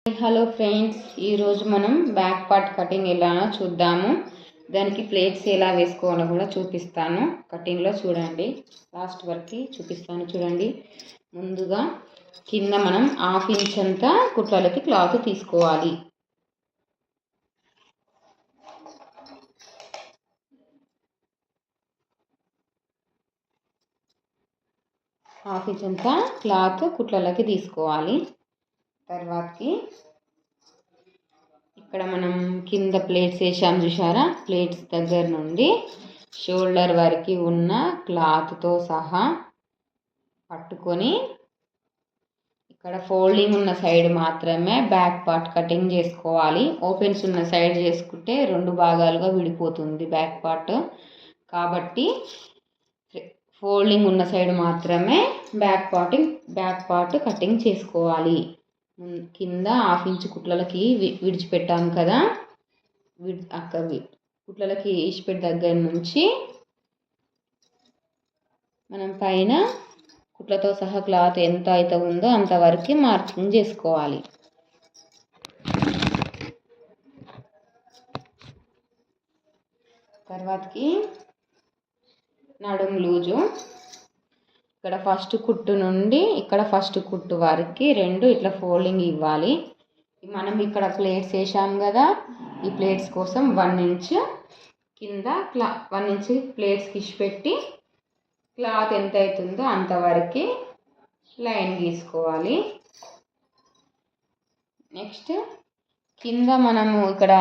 Hello friends, ఈరోజు మనం back part cutting ఎలానో చూద్దాము. దానికి ప్లేట్స్ ఎలా వేసుకోవాలో కూడా చూపిస్తాను. కటింగ్లో చూడండి, లాస్ట్ వరకు చూపిస్తాను చూడండి. ముందుగా కింద మనం 1/2 ఇంచ్ అంతా కుట్లలకి క్లాత్ తీసుకోవాలి. హాఫ్ ఇంచ్ అంతా క్లాత్ కుట్లలకి తీసుకోవాలి. తర్వాతకి ఇక్కడ మనం కింద ప్లేట్స్ వేసాం చూసారా, ప్లేట్స్ దగ్గర నుండి షోల్డర్ వరకు ఉన్న క్లాత్తో సహా పట్టుకొని ఇక్కడ ఫోల్డింగ్ ఉన్న సైడ్ మాత్రమే బ్యాక్ పార్ట్ కటింగ్ చేసుకోవాలి. ఓపెన్స్ ఉన్న సైడ్ చేసుకుంటే 2 భాగాలుగా విడిపోతుంది బ్యాక్ పార్ట్. కాబట్టి ఫోల్డింగ్ ఉన్న సైడ్ మాత్రమే బ్యాక్ పార్ట్ కటింగ్ చేసుకోవాలి. కింద 1/2 ఇంచ్ కుట్లలకి విడిచిపెట్టాము కదా, కుట్లలకి ఇచ్చిపెట్టి దగ్గర నుంచి మనం పైన కుట్లతో సహా క్లాత్ ఎంత అయితే ఉందో అంతవరకు మార్కింగ్ చేసుకోవాలి. తర్వాతకి నడుము లూజు ఇక్కడ ఫస్ట్ కుట్టు నుండి ఇక్కడ ఫస్ట్ కుట్టు వరకు 2 ఇట్లా ఫోల్డింగ్ ఇవ్వాలి. మనం ఇక్కడ ప్లేట్స్ వేసాం కదా, ఈ ప్లేట్స్ కోసం 1 ఇంచ్ కింద 1 ఇంచ్ ప్లేట్స్కి ఇచ్చిపెట్టి క్లాత్ ఎంత అవుతుందో అంతవరకు లైన్ గీసుకోవాలి. నెక్స్ట్ కింద మనము ఇక్కడ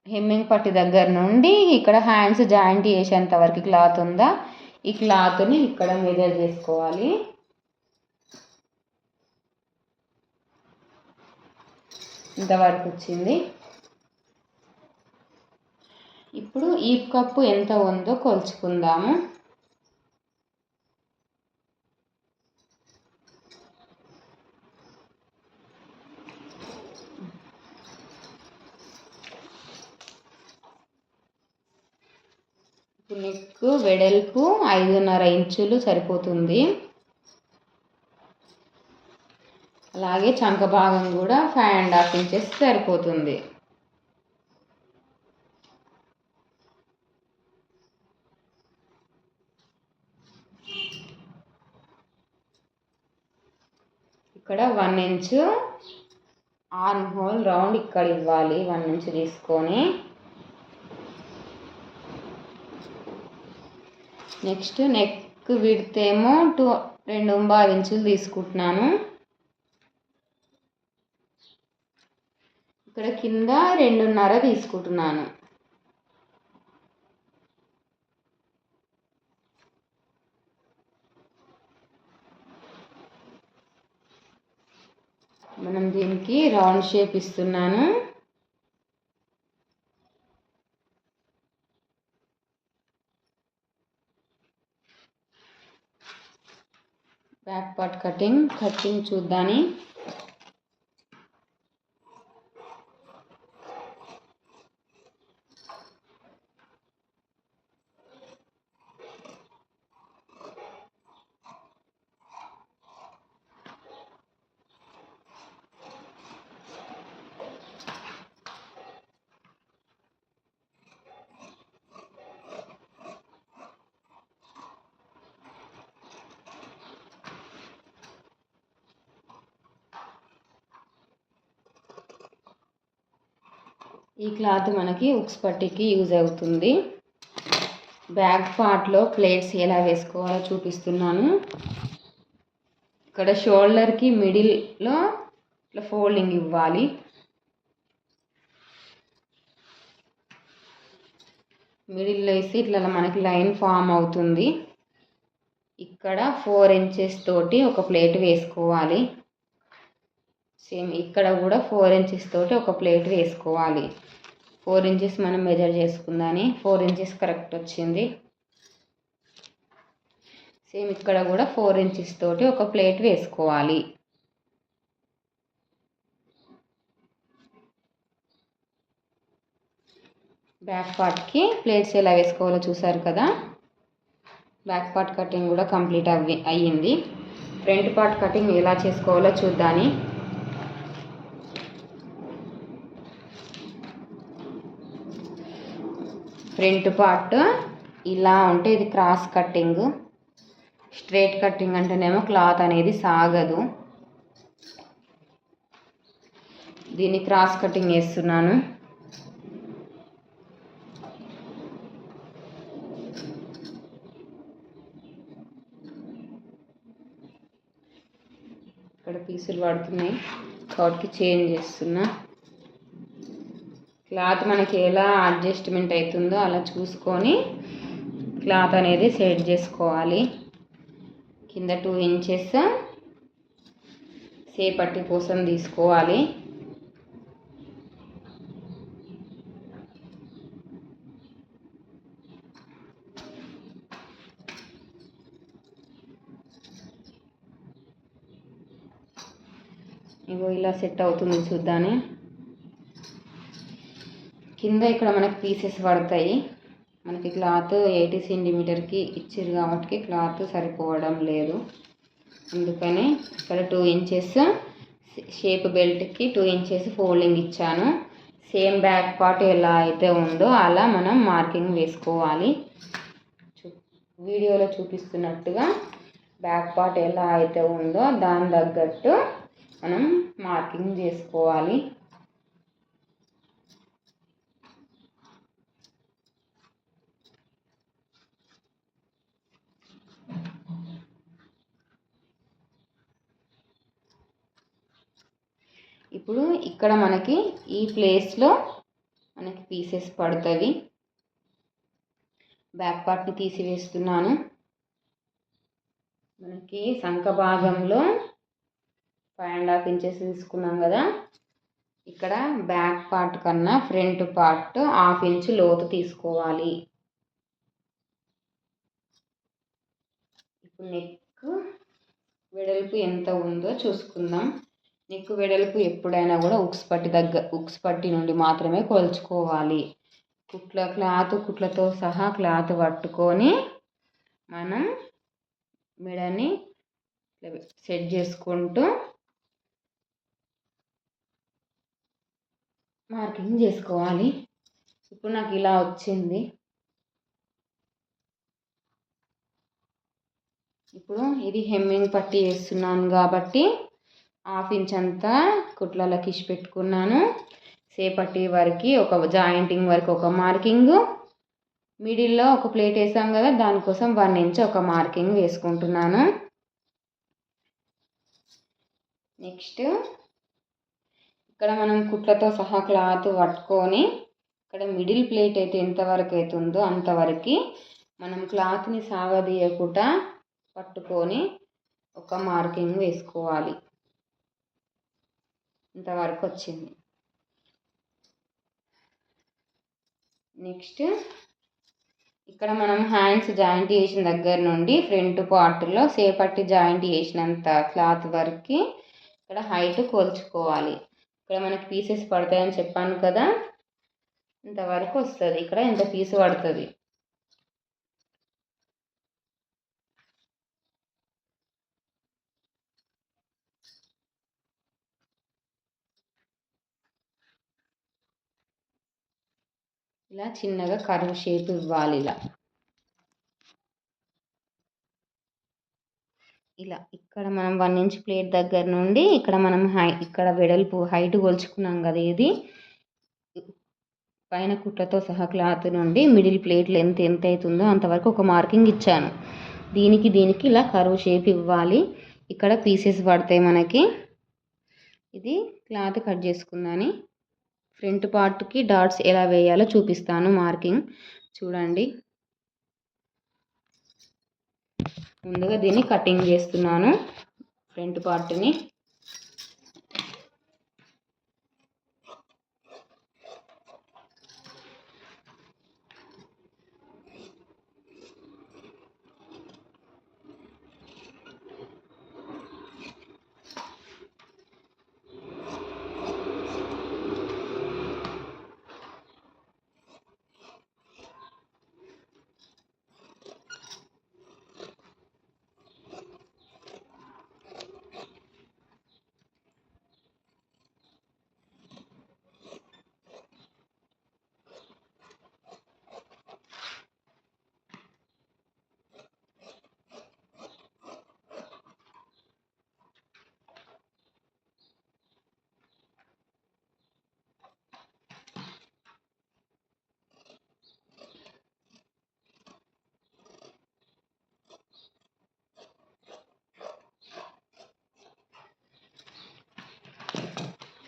హెమ్మింగ్ పట్టి దగ్గర నుండి ఇక్కడ హ్యాండ్స్ జాయింట్ చేసేంత వరకు క్లాత్ ఉందా, ఈ క్లాత్ని ఇక్కడ మెజర్ చేసుకోవాలి. ఇంతవరకు వచ్చింది. ఇప్పుడు ఈ కప్పు ఎంత ఉందో కొలుచుకుందాము. నెక్ వెడల్పు 5.5 ఇంచులు సరిపోతుంది. అలాగే చంక భాగం కూడా 5.5 ఇంచెస్ సరిపోతుంది. ఇక్కడ 1 ఇంచ్ ఆర్మ్ హోల్ రౌండ్ ఇక్కడ ఇవ్వాలి. 1 ఇంచ్ తీసుకొని నెక్స్ట్ నెక్ విడ్త్ ఏమో 2.5 ఇంచులు తీసుకుంటున్నాను. ఇక్కడ కింద 2.5 తీసుకుంటున్నాను. మనం దీనికి రౌండ్ షేప్ ఇస్తున్నాను. బ్యాక్ పార్ట్ కటింగ్ చూద్దాని. ఈ క్లాత్ మనకి ఉక్స్ పట్టీకి యూజ్ అవుతుంది. బ్యాక్ పార్ట్లో ప్లేట్స్ ఎలా వేసుకోవాలో చూపిస్తున్నాను. ఇక్కడ షోల్డర్కి మిడిల్లో ఇట్లా ఫోల్డింగ్ ఇవ్వాలి. మిడిల్లో వేసి ఇట్లా మనకి లైన్ ఫామ్ అవుతుంది. ఇక్కడ 4 ఇంచెస్ తోటి ఒక ప్లేట్ వేసుకోవాలి. సేమ్ ఇక్కడ కూడా 4 ఇంచెస్ తోటి ఒక ప్లేట్ వేసుకోవాలి. 4 ఇంచెస్ మనం మెజర్ చేసుకుందాని. 4 ఇంచెస్ కరెక్ట్ వచ్చింది. సేమ్ ఇక్కడ కూడా 4 ఇంచెస్ తోటి ఒక ప్లేట్ వేసుకోవాలి. బ్యాక్ పార్ట్కి ప్లేట్స్ ఎలా వేసుకోవాలో చూసారు కదా. బ్యాక్ పార్ట్ కటింగ్ కూడా కంప్లీట్ అయ్యింది. ఫ్రంట్ పార్ట్ కటింగ్ ఎలా చేసుకోవాలో చూద్దాని. ఫ్రంట్ పార్ట్ ఇలా ఉంటే ఇది క్రాస్ కట్టింగ్. స్ట్రైట్ కట్టింగ్ అంటేనేమో క్లాత్ అనేది సాగదు. దీన్ని క్రాస్ కటింగ్ వేస్తున్నాను. ఇక్కడ పీసులు పడుతున్నాయి కాబట్టి చేంజ్ చేస్తున్నా. క్లాత్ మనకి ఎలా అడ్జస్ట్మెంట్ అవుతుందో అలా చూసుకొని క్లాత్ అనేది సెట్ చేసుకోవాలి. కింద 2 ఇంచెస్ సేపట్టి కోసం తీసుకోవాలి. ఇగో ఇలా సెట్ అవుతుంది చూద్దానే. కింద ఇక్కడ మనకి పీసెస్ పడతాయి. మనకి క్లాత్ 80 సెంటీమీటర్కి ఇచ్చారు కాబట్టి క్లాత్ సరిపోవడం లేదు. అందుకని ఇక్కడ 2 ఇంచెస్ షేప్ బెల్ట్కి 2 ఇంచెస్ ఫోల్డింగ్ ఇచ్చాను. సేమ్ బ్యాక్ పార్ట్ ఎలా అయితే ఉందో అలా మనం మార్కింగ్ వేసుకోవాలి. వీడియోలో చూపిస్తున్నట్టుగా బ్యాక్ పార్ట్ ఎలా అయితే ఉందో దాని తగ్గట్టు మనం మార్కింగ్ చేసుకోవాలి. ఇప్పుడు ఇక్కడ మనకి ఈ ప్లేస్లో మనకి పీసెస్ పడుతుంది. బ్యాక్ పార్ట్ని తీసివేస్తున్నాను. మనకి సంఖ భాగంలో 5.5 ఇంచెస్ తీసుకున్నాం కదా, ఇక్కడ బ్యాక్ పార్ట్ కన్నా ఫ్రంట్ పార్ట్ 1/2 ఇంచు లోతు తీసుకోవాలి. ఇప్పుడు నెక్ వెడల్పు ఎంత ఉందో చూసుకుందాం. నెక్ వెడల్పు ఎప్పుడైనా కూడా ఉక్స్ పట్టి నుండి మాత్రమే కొలుచుకోవాలి. కుట్లతో సహా క్లాత్ పట్టుకొని మనం మెడని సెట్ చేసుకుంటూ మార్కింగ్ చేసుకోవాలి. ఇప్పుడు నాకు ఇలా వచ్చింది. ఇప్పుడు ఇది హెమ్మింగ్ పట్టి వేస్తున్నాను కాబట్టి 1/2 ఇంచ్ అంతా కుట్లలోకి ఇచ్చి పెట్టుకున్నాను. సేపట్టి వరకు ఒక జాయింటింగ్ వరకు ఒక మార్కింగ్, మిడిల్లో ఒక ప్లేట్ వేసాం కదా దానికోసం 1 ఇంచ్ ఒక మార్కింగ్ వేసుకుంటున్నాను. నెక్స్ట్ ఇక్కడ మనం కుట్లతో సహా క్లాత్ పట్టుకొని ఇక్కడ మిడిల్ ప్లేట్ అయితే ఎంతవరకు అవుతుందో అంతవరకు మనం క్లాత్ని సాగదీయకుండా పట్టుకొని ఒక మార్కింగ్ వేసుకోవాలి. ఇంతవరకు వచ్చింది. నెక్స్ట్ ఇక్కడ మనం హ్యాండ్స్ జాయింట్ చేసిన దగ్గర నుండి ఫ్రంట్ పార్ట్లో సేపట్టి జాయింట్ చేసినంత క్లాత్ వరకు ఇక్కడ హైట్ కొలుచుకోవాలి. ఇక్కడ మనకి పీసెస్ పడతాయని చెప్పాను కదా, ఇంతవరకు వస్తుంది. ఇక్కడ ఇంత పీసు పడుతుంది. ఇలా చిన్నగా కర్వ్ షేప్ ఇవ్వాలి. ఇలా ఇక్కడ మనం 1 ఇంచ్ ప్లేట్ దగ్గర నుండి ఇక్కడ మనం ఇక్కడ వెడల్పు హైట్ కొలుచుకున్నాం కదా, ఇది పైన కుట్లతో సహా క్లాత్ నుండి మిడిల్ ప్లేట్ లెంత్ ఎంత అవుతుందో అంతవరకు ఒక మార్కింగ్ ఇచ్చాను. దీనికి ఇలా కర్వ్ షేప్ ఇవ్వాలి. ఇక్కడ పీసెస్ పడతాయి మనకి. ఇది క్లాత్ కట్ చేసుకుందని ఫ్రంట్ పార్ట్కి డాట్స్ ఎలా వేయాలో చూపిస్తాను. మార్కింగ్ చూడండి. ముందుగా దీన్ని కటింగ్ చేస్తున్నాను ఫ్రంట్ పార్ట్ని.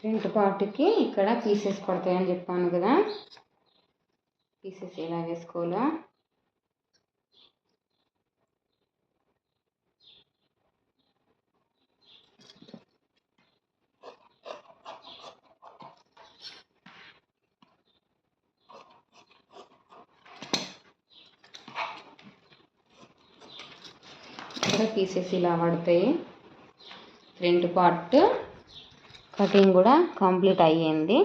ఫ్రంట్ పార్ట్కి ఇక్కడ పీసెస్ పడతాయని చెప్పాను కదా, పీసెస్ ఎలా వేసుకోవాలో ఇక్కడ పీసెస్ ఇలా పడతాయి. ఫ్రంట్ పార్ట్ కటింగ్ కూడా కంప్లీట్ అయ్యింది.